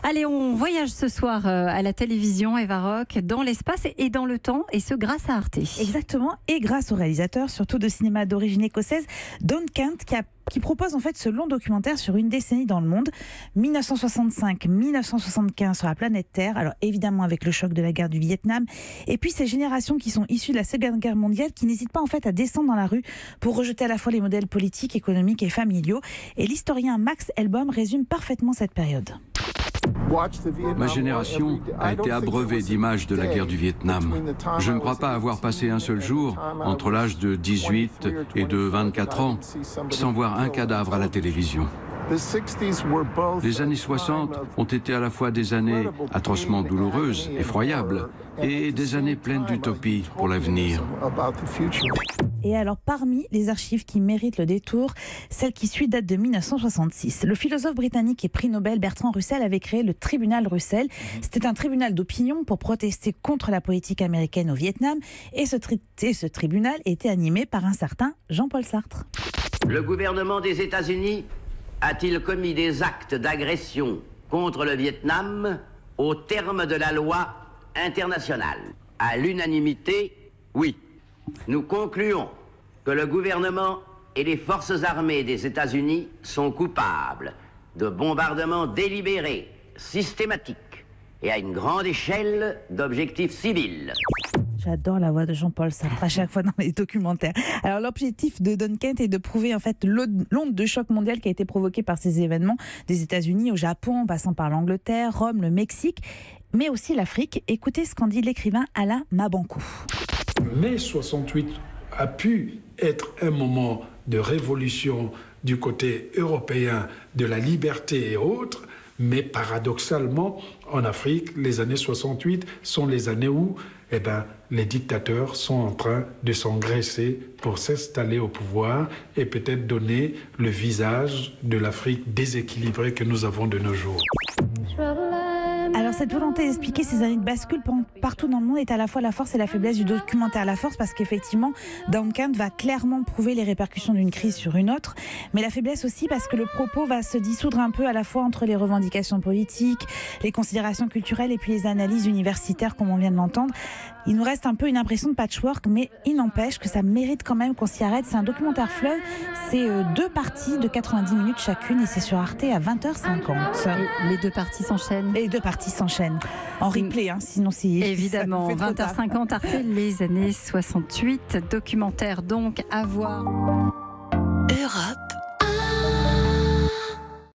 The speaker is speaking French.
Allez, on voyage ce soir à la télévision, Eva Rock, dans l'espace et dans le temps, et ce grâce à Arte. Exactement, et grâce au réalisateur, surtout de cinéma d'origine écossaise, Don Kent, qui propose en fait ce long documentaire sur une décennie dans le monde, 1965-1975 sur la planète Terre, alors évidemment avec le choc de la guerre du Vietnam, et puis ces générations qui sont issues de la Seconde Guerre mondiale, qui n'hésitent pas en fait à descendre dans la rue pour rejeter à la fois les modèles politiques, économiques et familiaux. Et l'historien Max Elbom résume parfaitement cette période. Ma génération a été abreuvée d'images de la guerre du Vietnam. Je ne crois pas avoir passé un seul jour, entre l'âge de 18 et de 24 ans, sans voir un cadavre à la télévision. Les années 60 ont été à la fois des années atrocement douloureuses, effroyables, et des années pleines d'utopie pour l'avenir. Et alors, parmi les archives qui méritent le détour, celle qui suit date de 1966. Le philosophe britannique et prix Nobel Bertrand Russell avait créé le tribunal Russell. C'était un tribunal d'opinion pour protester contre la politique américaine au Vietnam. Et ce tribunal était animé par un certain Jean-Paul Sartre. Le gouvernement des États-Unis a-t-il commis des actes d'agression contre le Vietnam au terme de la loi internationale? À l'unanimité, oui. Nous concluons que le gouvernement et les forces armées des États-Unis sont coupables de bombardements délibérés, systématiques et à une grande échelle d'objectifs civils. J'adore la voix de Jean-Paul Sartre à chaque fois dans les documentaires. Alors l'objectif de Don Kent est de prouver en fait l'onde de choc mondial qui a été provoquée par ces événements des États-Unis au Japon, en passant par l'Angleterre, Rome, le Mexique, mais aussi l'Afrique. Écoutez ce qu'en dit l'écrivain Alain Mabankou. Mai 68 a pu être un moment de révolution du côté européen, de la liberté et autres, mais paradoxalement, en Afrique, les années 68 sont les années où les dictateurs sont en train de s'engraisser pour s'installer au pouvoir et peut-être donner le visage de l'Afrique déséquilibrée que nous avons de nos jours. Alors cette volonté d'expliquer ces années de bascule partout dans le monde est à la fois la force et la faiblesse du documentaire. La force parce qu'effectivement, Don Kent va clairement prouver les répercussions d'une crise sur une autre, mais la faiblesse aussi parce que le propos va se dissoudre un peu à la fois entre les revendications politiques, les considérations culturelles et puis les analyses universitaires comme on vient de l'entendre. Il nous reste un peu une impression de patchwork, mais il n'empêche que ça mérite quand même qu'on s'y arrête. C'est un documentaire fleuve, c'est 2 parties de 90 minutes chacune et c'est sur Arte à 20h50. Et les 2 parties s'enchaînent. Les 2 parties s'enchaînent. En replay, sinon si... Évidemment, 20h50, Arte, les années 68. Documentaire donc à voir. Europe.